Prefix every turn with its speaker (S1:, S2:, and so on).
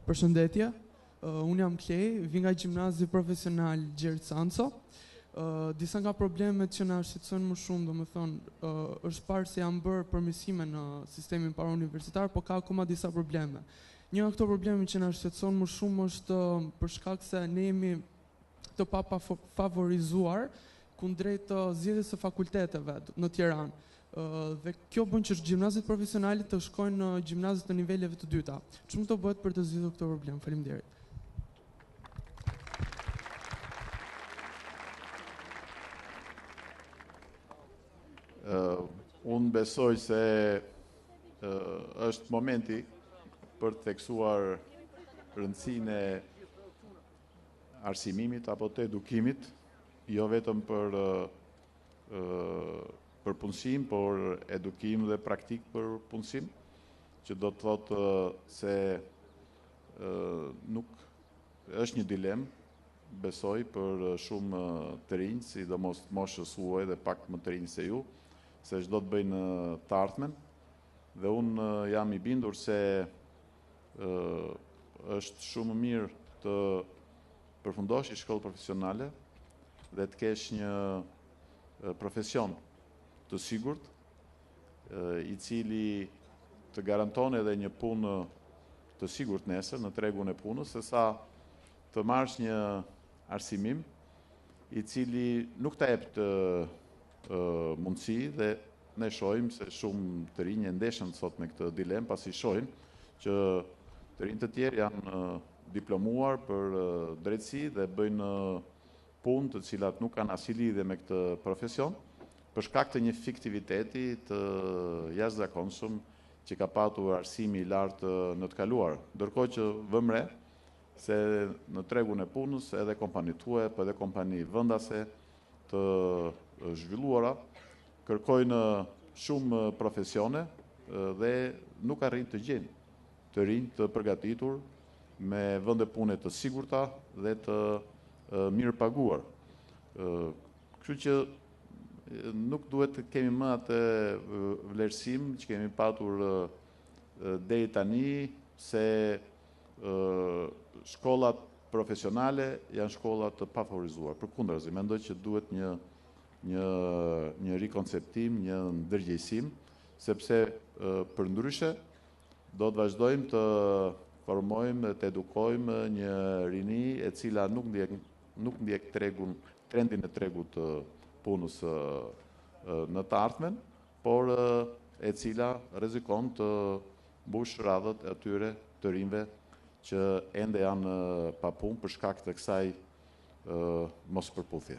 S1: Përshëndetje, unë jam Klej, vi nga gjimnazi profesional Gjergj Sanco. Disa nga problemet që na shqetësojnë më shumë, domethënë, është parë se janë bërë përmirësime në sistemin parauniversitar, po ka akoma disa probleme. Një nga këto probleme që na shqetëson më shumë është për shkak se ne jemi të favorizuar kundrejt zgjedhjes së fakulteteve në Tiranë. Dhe kjo bën që gjimnazet profesionale të shkojnë në gjimnazet të niveleve të dyta. Ç'mund të bëhet për të zgjidhur këtë problem? Faleminderit.
S2: Unë besoj se është momenti për të theksuar rëndësinë e arsimimit apo të edukimit, jo vetëm për punësim, por edukim dhe praktik për punësim, që do të thotë se nuk është një dilemë, besoj, për shumë të rinj, sidomos moshës huaj dhe pak më të rinj se ju, se çdo të bëjnë të ardhmen, dhe unë jam i bindur se është shumë mirë të përfundosh një shkollë profesionale dhe të kesh një profesion të sigurt, i cili të garanton edhe një punë të sigurt nesër në tregun e punës, sesa të marrësh një arsimim i cili nuk ta jep të mundësi, dhe ne shohim se shumë të rinj e ndeshën sot me këtë dilemë, pasi shohin që të rinj të tjerë janë diplomuar për drejtësi dhe bëjnë punë të cilat nuk kanë asnjë lidhje me këtë profesion, për shkak të një fiktiviteti të jashtëzakonshëm që ka patur arsimi i lartë në të kaluar. Ndërkohë që vëmë re se në tregun e punës edhe kompanitë tuaja, po edhe kompani vendase të zhvilluara kërkojnë shumë profesione dhe nuk arrin të gjejnë të rinj të përgatitur me vende pune të sigurta dhe të mirë paguar. Kështu që nuk duhet të kemi më atë vlerësim që kemi patur deri tani, se shkollat profesionale janë shkolla të pafavorizuar. Përkundrazi, mendoj që duhet një rikonceptim, një ndërgjegjësim, sepse përndryshe do të vazhdojmë të formojmë, të edukojmë një rini e cila nuk ndjek trendin e tregut të punës në të ardhmen, por e cila rrezikon të mbush radhët e atyre të rinjve që ende janë pa punë për shkak të kësaj mospërputhje.